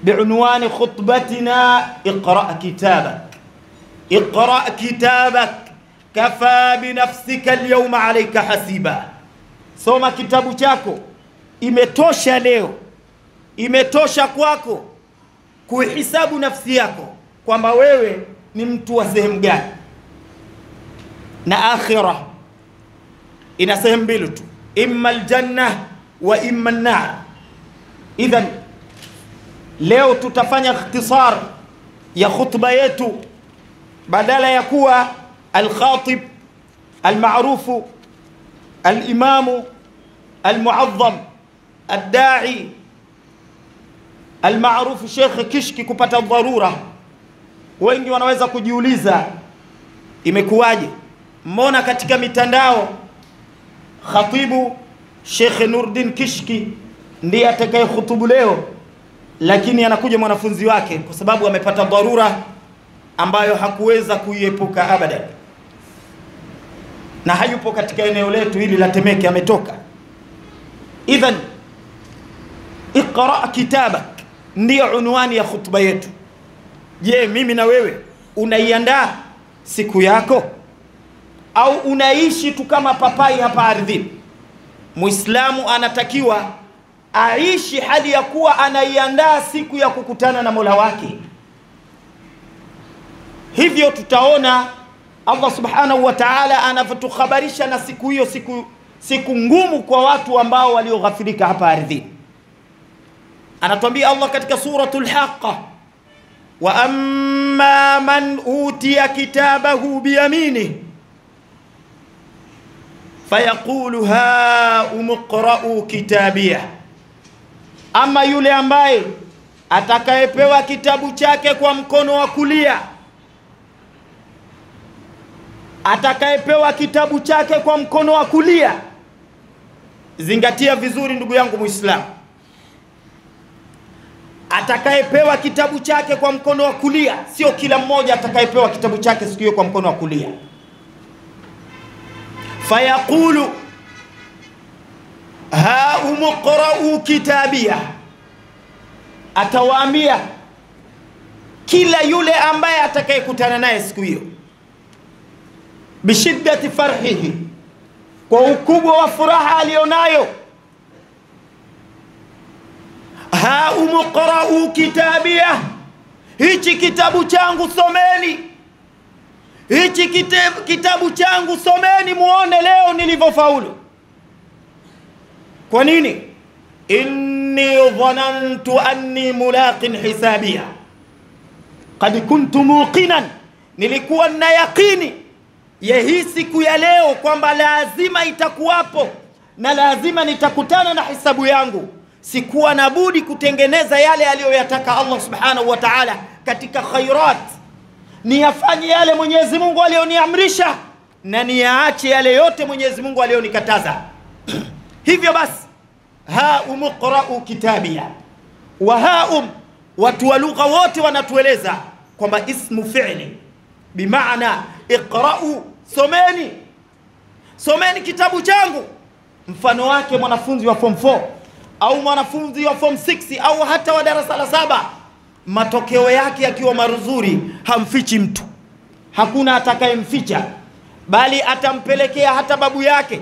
بعنوان خطبتنا اقرأ كتابك. اقرأ كتابك كفى بنفسك اليوم عليك حسيبا. soma kitabu chako, imetosha leo, imetosha kwako kuhisabu nafsi yako kwamba wewe ni mtu wa sehemu gani. Na akhirah ina sehemu mbili tu, imma aljanna wa imma an-nar. Idhan leo tutafanya ikhtisar ya khutba yetu, badala ya kuwa al-khatib al-ma'ruf al-imam al-mu'azzam ad-da'i al-ma'ruf Sheikh Kishki kupata dharura. Wengi wanaweza kujiuliza imekuwaje, mbona katika mitandao khatibu Sheikh Nuruddin Kishki ndiye atakaye khutubu leo, lakini anakuja mwanafunzi wake kwa sababu amepata dharura ambayo hakuweza kuiepuka abadan, na hayupo katika eneo letu hili la Temeke, ametoka. Idhan iqra kitabak ndiyo unwani ya khutba yetu. Je, mimi na wewe unaiandaa siku yako au unaishi tu kama papai hapa ardhini? Muislamu anatakiwa aishi hali ya kuwa anaiandaa siku ya kukutana na Mola wake. Hivyo tutaona Allah subhanahu wa ta'ala anavyotukhabarisha na siku hiyo, siku ngumu kwa watu ambao walioghafilika hapa ardhini. Anatuambia Allah katika suratul Haqqa, wa amma man utiya kitabahu biyaminihi fayaqulu ha umqra'u kitabiyah. Ama yule ambaye atakayepewa kitabu chake kwa mkono wa kulia, atakayepewa kitabu chake kwa mkono wa kulia. Zingatia vizuri ndugu yangu Muislamu, atakayepewa kitabu chake kwa mkono wa kulia, sio kila mmoja atakayepewa kitabu chake siku hiyo kwa mkono wa kulia. Fayaqulu ha umqra'u kitabiyah, atawaambia kila yule ambaye atakayekutana naye siku hiyo, bishiddati farhihi, kwa ukubwa wa furaha alionayo, ha umqra'u kitabiyah, hichi kitabu changu someni, hichi kitabu changu someni, muone leo nilivyofaulu. Kwa nini? Inni dhanantu anni mulaqin hisabiyya, qad kuntu muqinan, nilikuwa na yaqini ya hii siku ya leo kwamba lazima itakuwapo na lazima nitakutana na hisabu yangu. Sikuwa na budi kutengeneza yale aliyoyataka Allah subhanahu wa ta'ala katika khairat, niyafanye yale Mwenyezi Mungu alioniamrisha na niyaache yale yote Mwenyezi Mungu alionikataza. Hivyo basi, ha umqra'u kitabiyah, wa haum, watu wa lugha wote wanatueleza kwamba ismu fi'li bimaana iqra'u, someni, someni kitabu changu. Mfano wake mwanafunzi wa form 4 au mwanafunzi wa form 6 au hata wa darasa la 7, matokeo yake yakiwa mazuri hamfichi mtu, hakuna atakayemficha, bali atampelekea hata babu yake,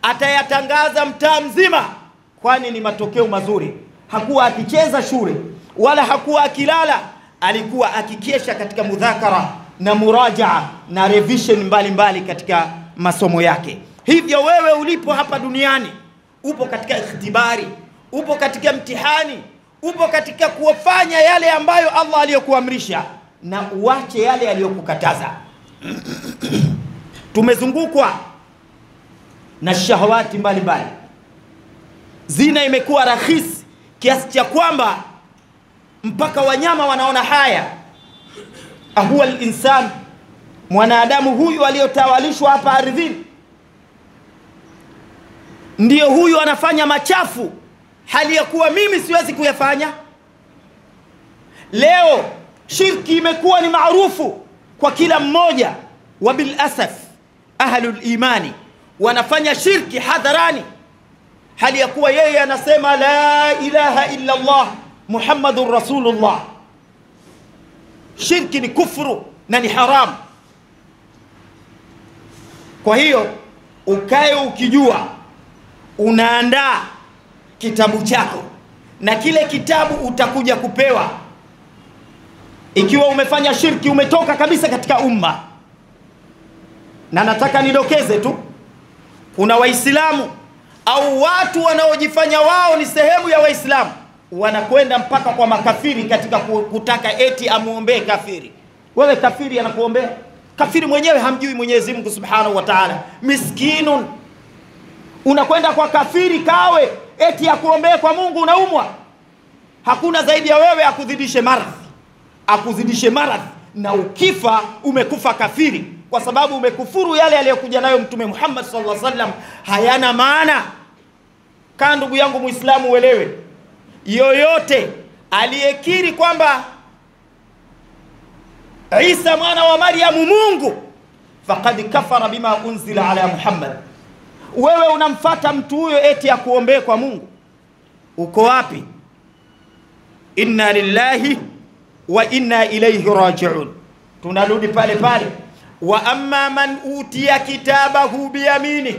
atayatangaza mtaa mzima, kwani ni matokeo mazuri. Hakuwa akicheza shule wala hakuwa akilala, alikuwa akikesha katika mudhakara na murajaa na revision mbalimbali katika masomo yake. Hivyo wewe ulipo hapa duniani, upo katika ikhtibari, upo katika mtihani, upo katika kuwafanya yale ambayo Allah aliyokuamrisha na uache yale aliyokukataza. Tumezungukwa na shahawati mbalimbali. Zina imekuwa rahisi kiasi cha kwamba mpaka wanyama wanaona haya. Ahuwa al-insan, mwanadamu huyu aliyotawalishwa hapa ardhini, ndiyo huyu anafanya machafu hali ya kuwa mimi siwezi kuyafanya. Leo shirki imekuwa ni maarufu kwa kila mmoja, wa bil asaf ahlul imani wanafanya shirki hadharani, hali ya kuwa yeye anasema la ilaha illa Allah Muhammadur Rasulullah. Shirki ni kufuru na ni haram. Kwa hiyo ukae ukijua unaandaa kitabu chako, na kile kitabu utakuja kupewa. Ikiwa umefanya shirki, umetoka kabisa katika umma. Na nataka nidokeze tu, kuna Waislamu au watu wanaojifanya wao ni sehemu ya Waislamu, wanakwenda mpaka kwa makafiri katika kutaka eti amuombee kafiri. Wewe kafiri anakuombea? Kafiri mwenyewe hamjui Mwenyezi Mungu Subhanahu wa Ta'ala, miskinun. Unakwenda kwa kafiri kawe eti akuombee kwa Mungu, unaumwa. Hakuna zaidi ya wewe akuzidishe maradhi, na ukifa umekufa kafiri, kwa sababu umekufuru yale aliyokuja nayo Mtume Muhammad sallallahu alaihi wasallam, hayana maana. Kaa ndugu yangu Muislamu uelewe, yoyote aliyekiri kwamba Isa mwana wa Maryam Mungu, faqad kafara bima unzila ala Muhammad. Wewe unamfuata mtu huyo eti akuombee kwa Mungu, uko wapi? Inna lillahi wa inna ilayhi raji'un. Tunarudi pale pale, wa amma man utiya kitabahu biyamini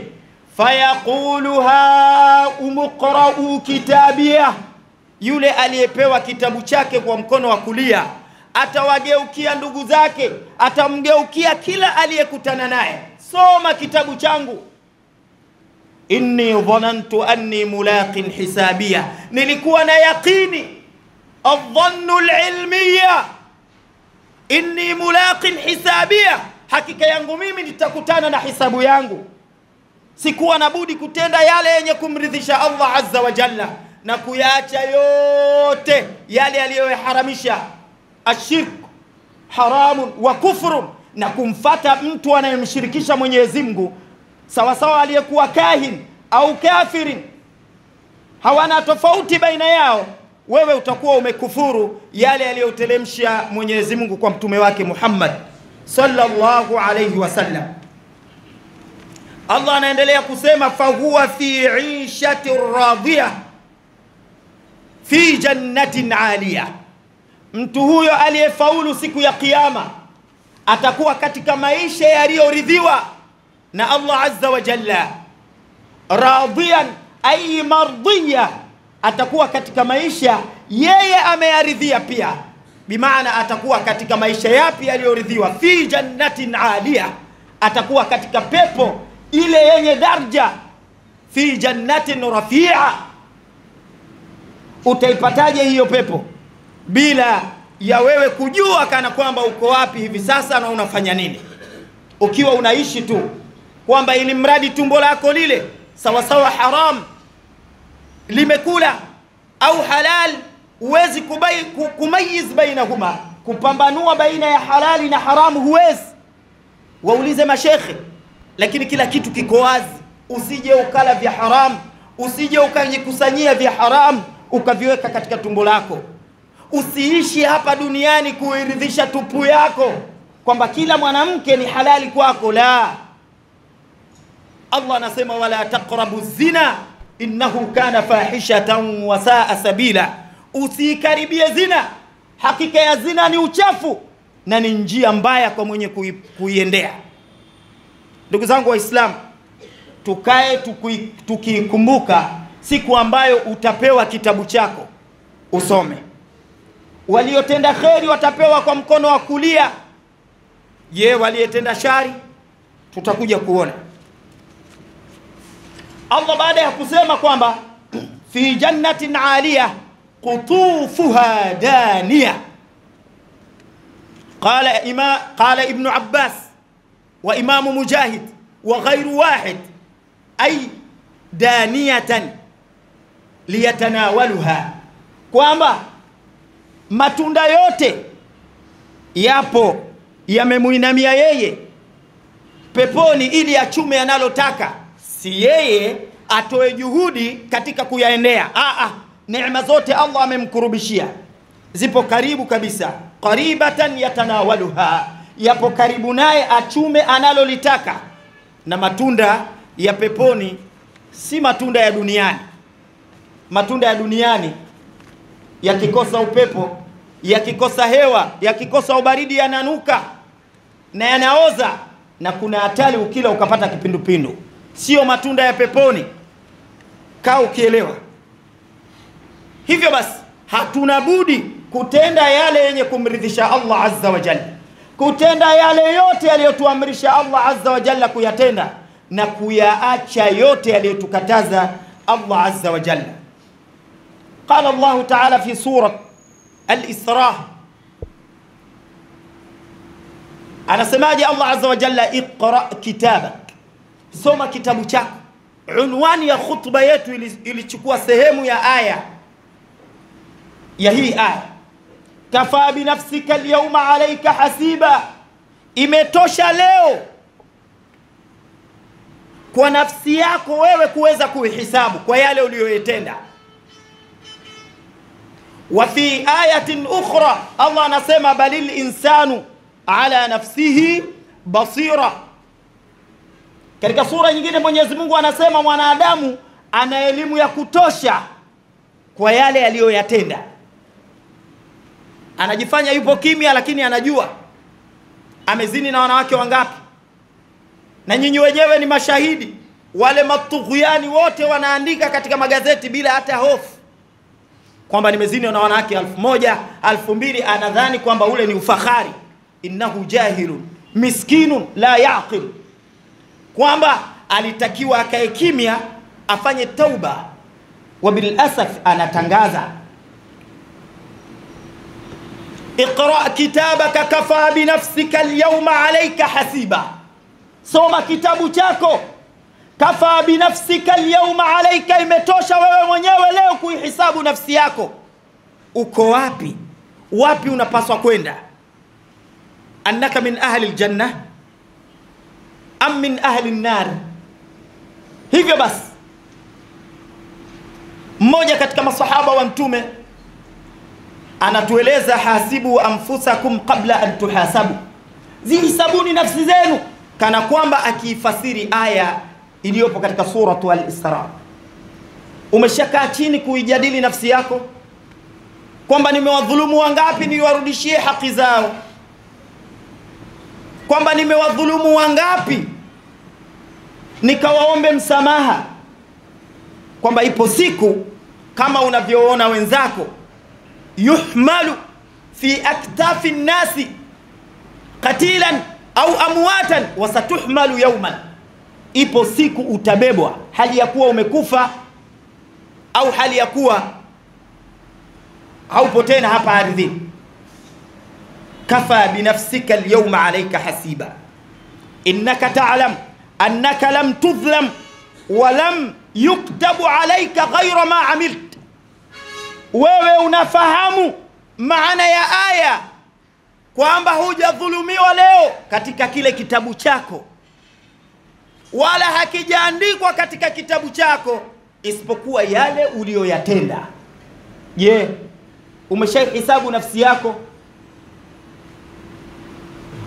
fayaqulu ha umqra'u kitabiyah. Yule aliyepewa kitabu chake kwa mkono wa kulia atawageukia ndugu zake, atamgeukia kila aliyekutana naye, soma kitabu changu. Inni dhanantu anni mulaqin hisabiyah, nilikuwa na yaqini, adhannu alilmiyah, inni mulaqin hisabiyah, hakika yangu mimi nitakutana na hisabu yangu. Sikuwa na budi kutenda yale yenye kumridhisha Allah azza wa jalla, na kuyaacha yote yale aliyoharamisha. Ashirk haramun wa kufrun, na kumfata mtu anayemshirikisha Mwenyezi Mungu sawa sawa aliyekuwa kahin au kafirin, hawana tofauti baina yao. Wewe utakuwa umekufuru yale aliyotelemsha Mwenyezi Mungu kwa mtume wake Muhammad sallallahu alayhi wasallam. Allah anaendelea kusema, fahuwa fi 'ishati radiyah fi jannatin 'aliyah. Mtu huyo aliyefaulu siku ya kiyama atakuwa katika maisha yaliyoridhiwa na Allah azza wa jalla. Radiyan ay mardiya, atakuwa katika maisha yeye ameyaridhia pia. Bimaana atakuwa katika maisha yapi yaliyoridhiwa? Fi jannatin 'aliyah, atakuwa katika pepo ile yenye daraja. Fi jannatin rafi'a. Utaipataje hiyo pepo bila ya wewe kujua kana kwamba uko wapi hivi sasa na unafanya nini? Ukiwa unaishi tu kwamba ili mradi tumbo lako lile sawa sawa haram limekula au halal, huwezi kumayiz bainahuma, kupambanua baina ya halali na haramu huwezi. Waulize mashekhe, lakini kila kitu kiko wazi. Usije ukala vya haram, usije ukajikusanyia vya haram ukaviweka katika tumbo lako. Usiishi hapa duniani kuiridhisha tupu yako kwamba kila mwanamke ni halali kwako. La, Allah anasema wala taqrabu zina innahu kana fahishatan wa saa sabila. Usikaribie zina, hakika ya zina ni uchafu na ni njia mbaya kwa mwenye kuiendea. Ndugu zangu Waislamu, tukae tukikumbuka siku ambayo utapewa kitabu chako usome. Waliotenda kheri watapewa kwa mkono wa kulia. Je, waliotenda shari? Tutakuja kuona. Allah baada ya kusema kwamba fi jannatin 'aliyah qutufuha daniyah, qala ibn Abbas wa Imam Mujahid wa ghayru wahid ay daniyatan liyatanawaluha, kwamba matunda yote yapo yamemuinamia yeye peponi ili achume analotaka, si yeye atoe juhudi katika kuyaendea. Neema zote Allah amemkurubishia, zipo karibu kabisa. Qaribatan yatanawaluha, yapo karibu naye achume analolitaka. Na matunda ya peponi si matunda ya duniani. Matunda ya duniani yakikosa upepo, yakikosa hewa, yakikosa ubaridi yananuka na yanaoza, na kuna hatari ukila ukapata kipindupindu. Sio matunda ya peponi. Kaa ukielewa. Hivyo basi hatuna budi kutenda yale yenye kumridhisha Allah azza wa jalla, kutenda yale yote aliyotuamrisha Allah azza wa jalla kuyatenda, na kuyaacha yote aliyotukataza Allah azza wa jalla. Qala Allah ta'ala fi surah al-Isra, anasemaje Allah azza wa jalla? Iqra kitabak, soma kitabu chako. Unwani ya khutba yetu ilichukua sehemu ya aya ya hii aya, kafa binafsika alyawma alayka hasiba. Imetosha leo kwa nafsi yako wewe kuweza kuhisabu kwa yale uliyoyatenda. Wa fi ayatin ukhra Allah anasema balil insanu ala nafsihi basira. Katika sura nyingine Mwenyezi Mungu anasema mwanadamu ana elimu ya kutosha kwa yale aliyoyatenda. Anajifanya yupo kimya, lakini anajua amezini na wanawake wangapi. Na nyinyi wenyewe ni mashahidi. Wale matughyani wote wanaandika katika magazeti bila hata hofu kwamba nimezini na wanawake 1000, 2000. Anadhani kwamba ule ni ufahari. Innahu jahilun miskinun la yaqil, kwamba alitakiwa akae kimya afanye tauba. Wa bil asaf anatangaza iqra kitabaka kafa binafsika alyawma alayka hasiba. Soma kitabu chako, kafa binafsika alyawma alayka, imetosha wewe mwenyewe leo kuihisabu nafsi yako. Uko wapi? Wapi unapaswa kwenda? Annaka min ahli aljanna am min ahli an-nar. Hivyo basi mmoja katika masahaba wa Mtume anatueleza hasibu anfusakum qabla an tuhasabu, zihisabuni nafsi zenu, kana kwamba akiifasiri aya iliyopo katika suratu al-Isra. Umeshakaa chini kuijadili nafsi yako kwamba nimewadhulumu wangapi niwarudishie haki zao, kwamba nimewadhulumu wangapi nikawaombe msamaha, kwamba ipo siku kama unavyoona wenzako yuhmalu fi aktafi nnasi qatilan au amwatan wasatuhmalu yawman. Ipo siku utabebwa hali ya kuwa umekufa au hali ya kuwa haupo tena hapa ardhini. Kafa binafsika alyawma alayka hasiba innaka ta'lam annaka lam tudhlam wa lam yuktabu alayka ghayra ma amilt. Wewe unafahamu maana ya aya kwamba hujadhulumiwa leo katika kile kitabu chako, wala hakijaandikwa katika kitabu chako isipokuwa yale uliyoyatenda. Je, umeshahisabu nafsi yako?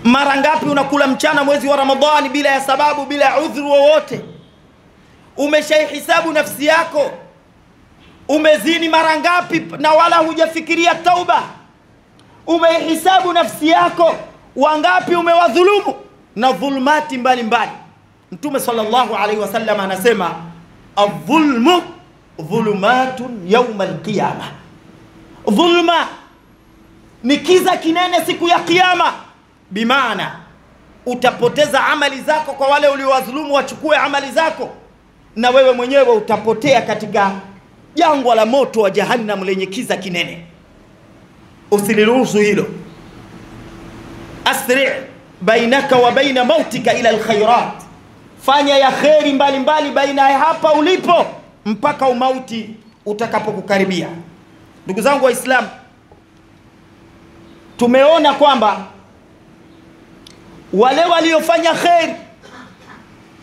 Mara ngapi unakula mchana mwezi wa Ramadhani bila ya sababu, bila udhuru wowote? Umeshahisabu nafsi yako? Umezini mara ngapi na wala hujafikiria tauba? Umehisabu nafsi yako? Wangapi umewadhulumu na dhulmati mbalimbali? Mtume sallallahu alaihi wasallam anasema adh-dhulmu dhulumatun yawm al-qiyamah. Dhulma ni kiza kinene siku ya kiyama, bimaana utapoteza amali zako kwa wale uliowadhulumu wachukue amali zako, na wewe mwenyewe utapotea katika jangwa la moto wa jahannam lenye kiza kinene. Usiliruhusu hilo. Asri' bainaka wa baina mautika ila alkhairat, fanya ya kheri mbalimbali baina ya hapa ulipo mpaka umauti utakapokukaribia. Ndugu zangu Waislamu, tumeona kwamba wale waliofanya kheri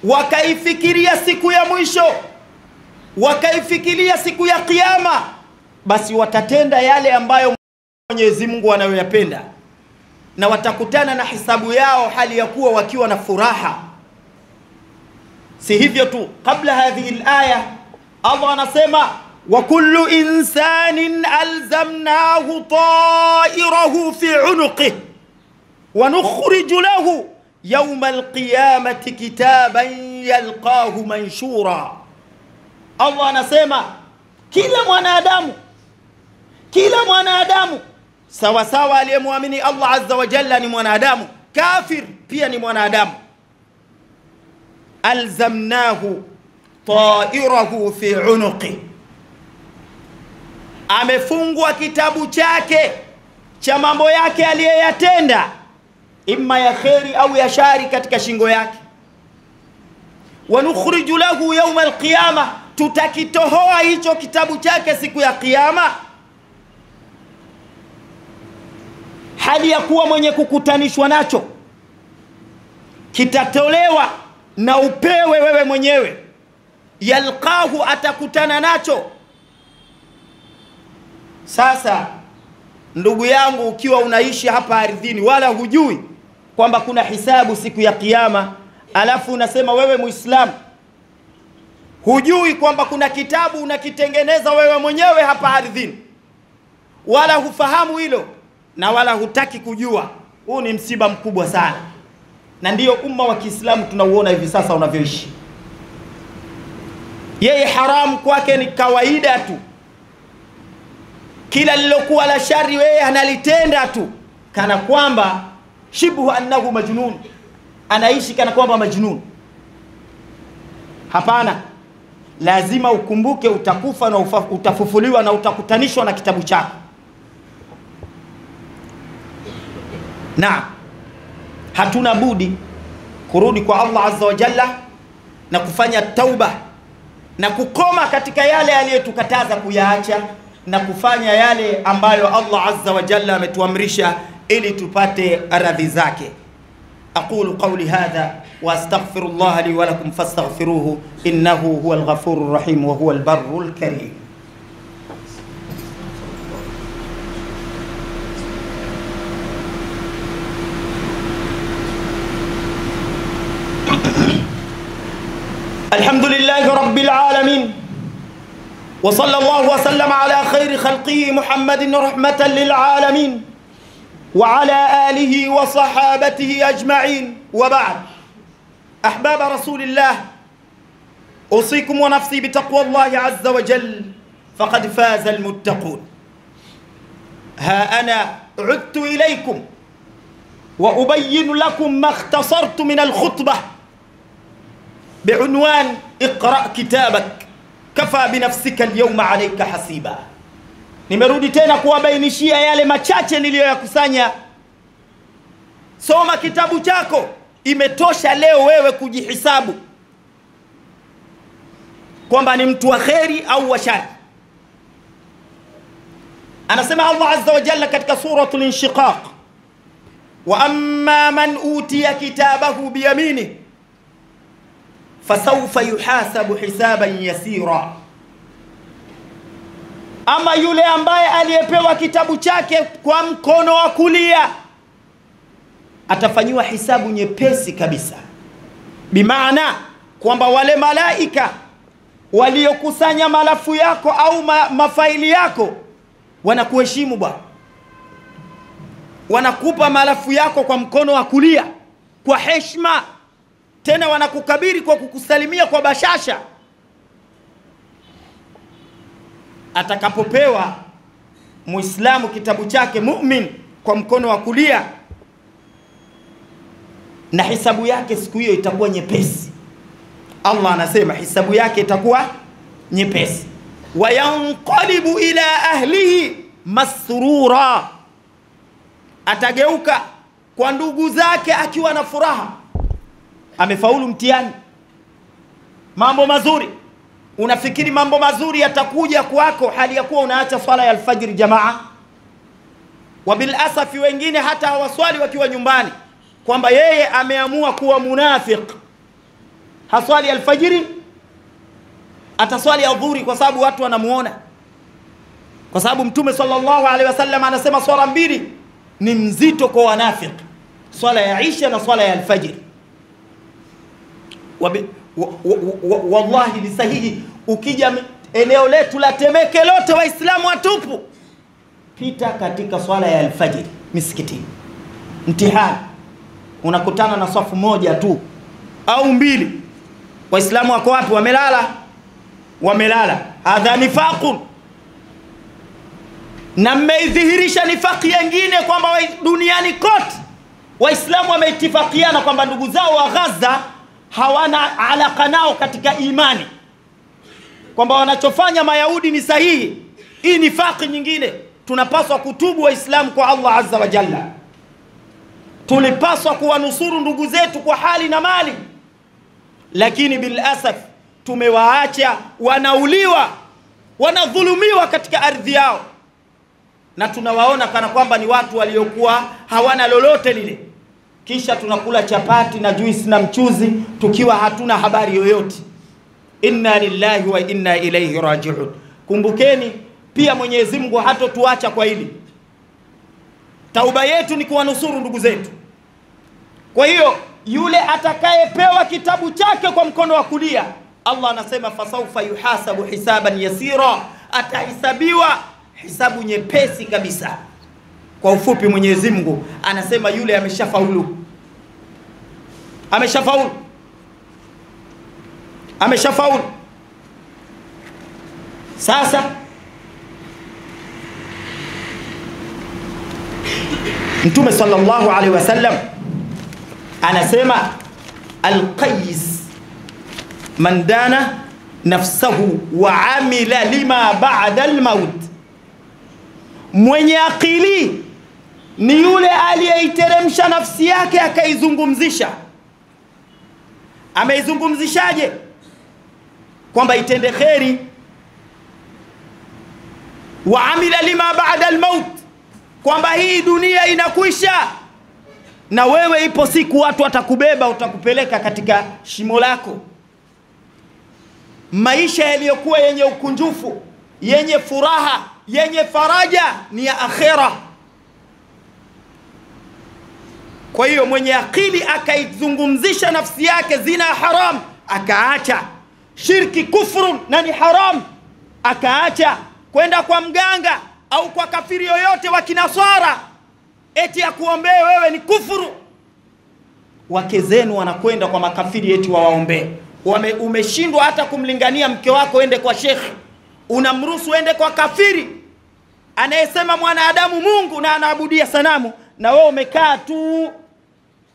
wakaifikiria siku ya mwisho, wakaifikiria siku ya kiyama, basi watatenda yale ambayo Mwenyezi Mungu anayoyapenda, na watakutana na hisabu yao hali ya kuwa wakiwa na furaha. Si hivyo tu, kabla hadhihi al-aya Allah anasema وكل إنسان ألزمناه طائره في عنقه ونخرج له يوم القيامة كتابا يلقاه منشورا. Allah anasema kila mwanadamu sawa sawa aliyemwamini Allah azza wa jalla ni mwanadamu, kafir pia ni mwanadamu. Alzamnahu ta'irahu fi unuqi, amefungwa kitabu chake cha mambo yake aliyeyatenda, imma ya kheri au ya shari, katika shingo yake. Wa nukhriju lahu yawm alqiyama, tutakitohoa hicho kitabu chake siku ya kiyama, hali ya kuwa mwenye kukutanishwa nacho. Kitatolewa na upewe wewe mwenyewe, yalqahu, atakutana nacho. Sasa ndugu yangu, ukiwa unaishi hapa ardhini wala hujui kwamba kuna hisabu siku ya kiyama, alafu unasema wewe Muislamu, hujui kwamba kuna kitabu unakitengeneza wewe mwenyewe hapa ardhini, wala hufahamu hilo na wala hutaki kujua, huu ni msiba mkubwa sana. Na ndiyo umma wa Kiislamu tunauona hivi sasa unavyoishi. Yeye haramu kwake ni kawaida tu, kila lilokuwa la shari wewe analitenda tu, kana kwamba shibu annahu majnun, anaishi kana kwamba majnun. Hapana, lazima ukumbuke utakufa na utafufuliwa na utakutanishwa na kitabu chako. Na hatuna budi kurudi kwa Allah azza wa jalla na kufanya tauba na kukoma katika yale aliyotukataza kuyaacha na kufanya yale ambayo Allah azza wa jalla ametuamrisha ili tupate radhi zake. Aqulu qawli hadha wa astaghfirullah li wa lakum fastaghfiruhu innahu huwal ghafurur rahim wa huwal barrul karim. الحمد لله رب العالمين وصلى الله وسلم على خير خلقه محمد رحمة للعالمين وعلى آله وصحابته أجمعين، وبعد. أحباب رسول الله، أوصيكم ونفسي بتقوى الله عز وجل، فقد فاز المتقون. ها أنا عدت إليكم وأبين لكم ما اختصرت من الخطبة بعنوان اقرأ كتابك كفى بنفسك اليوم عليك حسيبا. Nimerudi tena kuwabainishia yale machache niliyoyakusanya. Soma kitabu chako, imetosha leo wewe kujihisabu kwamba ni mtu wa kheri au wa shari. Anasema Allah azza wa jalla katika suratul Inshiqaq, wa amma man utiya kitabahu biyaminihi fasawfa yuhasabu hisaban yasira, ama yule ambaye aliyepewa kitabu chake kwa mkono wa kulia atafanywa hisabu nyepesi kabisa. Bimaana kwamba wale malaika waliokusanya malafu yako au mafaili yako wanakuheshimu bwana, wanakupa malafu yako kwa mkono wa kulia kwa heshima, tena wanakukabiri kwa kukusalimia kwa bashasha. Atakapopewa Muislamu kitabu chake mu'min kwa mkono wa kulia, na hisabu yake siku hiyo itakuwa nyepesi. Allah anasema hisabu yake itakuwa nyepesi. Wa yanqalibu ila ahlihi masrura, atageuka kwa ndugu zake akiwa na furaha, amefaulu mtihani, mambo mazuri. Unafikiri mambo mazuri yatakuja kwako hali ya kuwa unaacha swala ya alfajiri jamaa? Wabil asafi, wengine hata hawaswali wakiwa nyumbani, kwamba yeye ameamua kuwa munafiq, haswali alfajiri, ataswali adhuhuri kwa sababu watu wanamuona, kwa sababu Mtume sallallahu alaihi wasallam anasema swala mbili ni mzito kwa wanafiki, swala ya Isha na swala ya alfajiri. Wallahi ni sahihi. Ukija eneo letu la Temeke lote Waislamu watupu, pita katika swala ya alfajiri misikitini, mtihani, unakutana na safu moja tu au mbili. Waislamu wako wapi? Wamelala. Hadha nifaqun. Na mmeidhihirisha nifaki nyingine kwamba duniani kote Waislamu wameitifakiana kwamba ndugu zao wa Gaza hawana alaka nao katika imani, kwamba wanachofanya Mayahudi ni sahihi. Hii nifaki nyingine. Tunapaswa kutubu Waislamu kwa Allah azza wa jalla. Tulipaswa kuwanusuru ndugu zetu kwa hali na mali, lakini bil asaf tumewaacha wanauliwa, wanadhulumiwa katika ardhi yao, na tunawaona kana kwamba ni watu waliokuwa hawana lolote lile. Kisha tunakula chapati na juice na mchuzi tukiwa hatuna habari yoyote. Inna lillahi wa inna ilayhi raji'un. Kumbukeni pia Mwenyezi Mungu hatotuacha kwa hili. Tauba yetu ni kuwanusuru ndugu zetu. Kwa hiyo yule atakayepewa kitabu chake kwa mkono wa kulia, Allah anasema fasawfa yuhasabu hisaban yasira, atahisabiwa hisabu nyepesi kabisa. Kwa ufupi Mwenyezi Mungu anasema yule ameshafaulu. Sasa Mtume sallallahu alaihi wasallam anasema al-qais man dana nafsahu wa amila lima ba'da al-maut. Mwenye akili ni yule aliyeiteremsha nafsi yake akaizungumzisha. Ameizungumzishaje? Kwamba itende kheri. Wa amila lima ba'da al-maut, kwamba hii dunia inakwisha na wewe ipo siku watu watakubeba, utakupeleka katika shimo lako. Maisha yaliyokuwa yenye ukunjufu, yenye furaha, yenye faraja ni ya akhera. Kwa hiyo mwenye akili akaizungumzisha nafsi yake zina haram, akaacha shirki, kufru na ni haram, akaacha kwenda kwa mganga au kwa kafiri yoyote wa Kinaswara eti akuombee wewe, ni kufuru. Wake zenu wanakwenda kwa makafiri eti wawaombee. Umeshindwa hata kumlingania mke wako ende kwa shekhi, unamruhusu ende kwa kafiri anayesema mwanadamu Mungu na anaabudia sanamu, na wewe umekaa tu.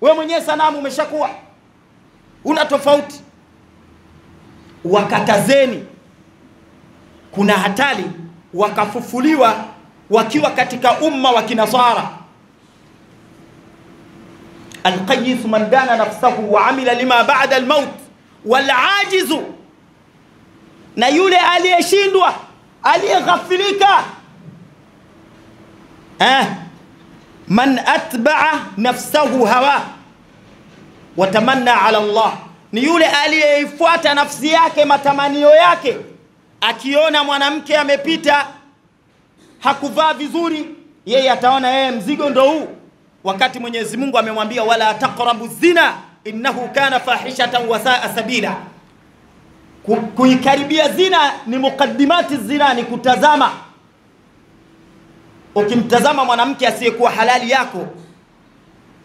Wewe mwenyewe sanamu umeshakuwa, una tofauti. Wakatazeni, kuna hatari wakafufuliwa wakiwa katika umma wa Kinasara. Al-qayyis man dana nafsahu wa amila lima ba'da al-maut wal ajizu, na yule aliyeshindwa, aliyeghafilika, man atba'a nafsahu hawa wa tamanna ala Allah, ni yule aliyeifuata nafsi yake matamanio yake. Akiona mwanamke amepita hakuvaa vizuri, yeye ataona yeye mzigo ndo huu, wakati Mwenyezi Mungu amemwambia wala taqrabu zina innahu kana fahishatan wa sa'a sabila. Kuikaribia zina ni mukaddimati zina, ni kutazama. Ukimtazama mwanamke asiyekuwa halali yako,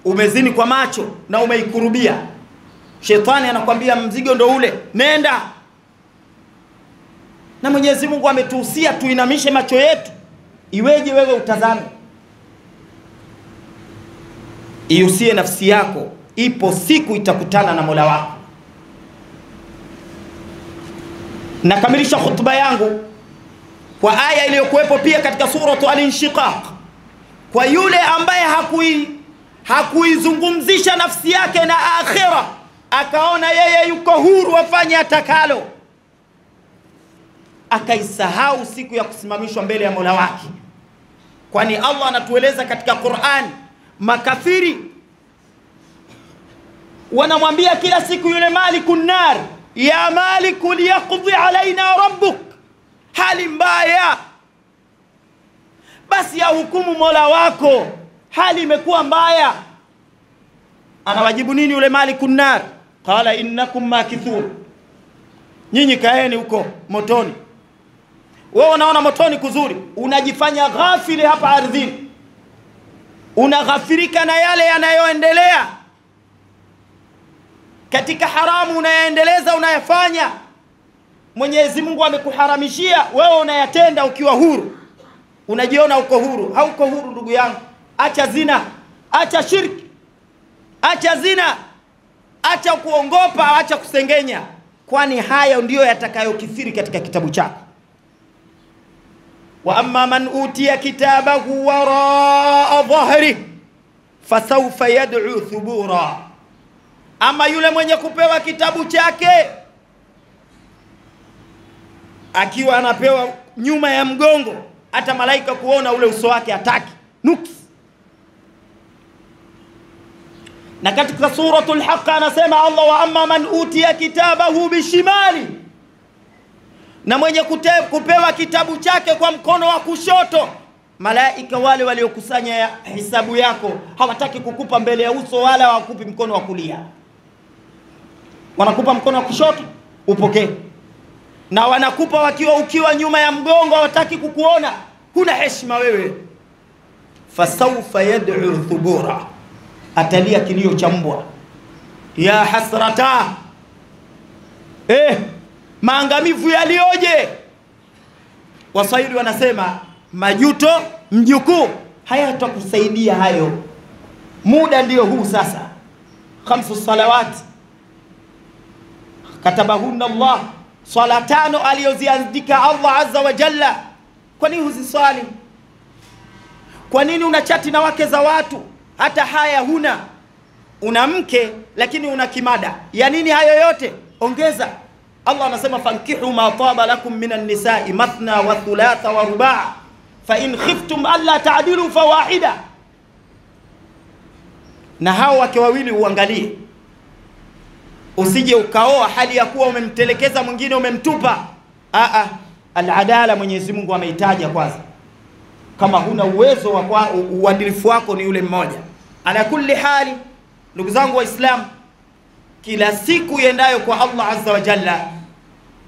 umezini kwa macho na umeikurubia, shetani anakuambia mzigo ndo ule, nenda. Na Mwenyezi Mungu ametuhusia tuinamishe macho yetu. Iweje wewe utazame? Iusie nafsi yako, ipo siku itakutana na Mola wako. Nakamilisha khutba yangu kwa aya iliyokuwepo pia katika suratu Al-Inshiqaq. Kwa yule ambaye hakuizungumzisha nafsi yake na akhira, akaona yeye yuko huru afanye atakalo, akaisahau siku ya kusimamishwa mbele ya Mola wake. Kwani Allah anatueleza katika Qur'an, makafiri wanamwambia kila siku yule malikun nar, ya maliku liyaqdi alaina rabbuk, hali mbaya, basi ya hukumu Mola wako, hali imekuwa mbaya. Anawajibu nini yule malikun nar? Qala innakum makithun, nyinyi kaeni huko motoni. Wewe unaona motoni kuzuri, unajifanya ghafili hapa ardhini, unaghafirika na yale yanayoendelea katika haramu, unayaendeleza, unayafanya. Mwenyezi Mungu amekuharamishia, wewe unayatenda ukiwa huru, unajiona uko huru. Hauko huru ndugu yangu. Acha zina, acha shirki, acha zina, acha kuongopa, acha kusengenya, kwani haya ndiyo yatakayokithiri katika kitabu chako. Wa amma man utiya kitabahu waraa dhahri fasawfa yad'u thubura, ama yule mwenye kupewa kitabu chake akiwa anapewa nyuma ya mgongo, hata malaika kuona ule uso wake hataki, nuks. Na katika suratul Haqq anasema Allah, wa amma man utiya kitabahu bishimali, na mwenye kupewa kitabu chake kwa mkono wa kushoto, malaika wale waliokusanya hisabu yako hawataki kukupa mbele ya uso, wala hawakupi mkono wa kulia, wanakupa mkono wa kushoto upokee, na wanakupa ukiwa nyuma ya mgongo, hawataki kukuona, huna heshima wewe. Fasawfa yad'u thubura, atalia kilio cha mbwa. Ya hasrata, maangamivu yalioje. Waswahili wanasema majuto mjukuu hayatakusaidia hayo. Muda ndio huu sasa. 5 salawati katabahunna Allah, swala 5 aliyoziandika Allah azza wa jalla. Kwa nini huziswali? Kwa nini unachati na wake za watu? Hata haya huna. Una mke lakini una kimada. Ya nini hayo yote? Ongeza. Allah anasema fankihu ma taba lakum minan nisa'i mathna wa thulatha wa ruba' fa in khiftum alla ta'dilu fawahida. Na hao wake wawili uangalie, usije ukaoa hali ya kuwa umemtelekeza mwingine, umemtupa. Al-adala Mwenyezi Mungu ameitaja kwanza. Kama huna uwezo wa uadilifu wako ni yule mmoja. Ala kulli hali, ndugu zangu Waislamu, kila siku iendayo kwa Allah azza wa jalla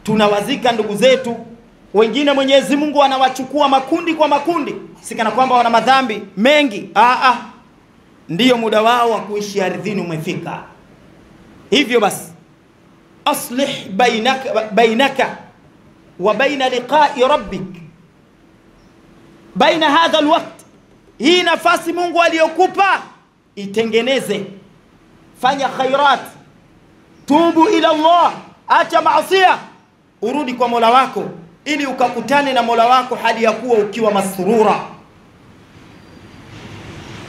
tunawazika ndugu zetu. Wengine Mwenyezi Mungu anawachukua makundi kwa makundi, sikana kwamba wana madhambi mengi. Ndiyo muda wao wa kuishi ardhini umefika. Hivyo basi, aslih bainaka wa baina liqa'i rabbik, baina hadha alwaqt, hii nafasi Mungu aliyokupa itengeneze. Fanya khairat, tubu ila Allah, acha maasiya, urudi kwa Mola wako ili ukakutane na Mola wako hali ya kuwa ukiwa masrura.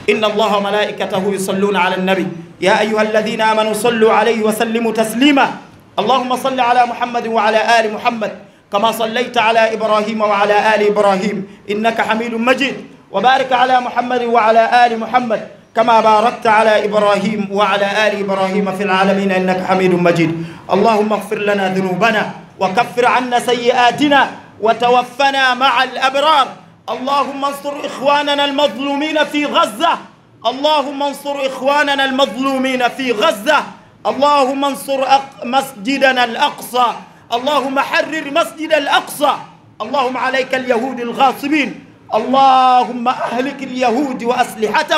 Inna Allaha wa malaikatahu yusalluna ala an-nabi ya ayyuhalladhina amanu sallu alayhi wa sallimu taslima. Allahumma salli ala Muhammad wa ala ali Muhammad kama sallaita ala Ibrahim wa ala ali Ibrahim innaka Hamidum Majid, wa barik ala Muhammad wa ala ali Muhammad كما باركت على إبراهيم وعلى آل إبراهيم في العالمين إنك حميد مجيد. اللهم اغفر لنا ذنوبنا وكفر عنا سيئاتنا وتوفنا مع الأبرار. اللهم انصر إخواننا المظلومين في غزة. اللهم انصر إخواننا المظلومين في غزة. اللهم انصر مسجدنا الأقصى. اللهم حرر مسجد الأقصى. اللهم عليك اليهود الغاصبين. اللهم أهلك اليهود وأسلحتهم.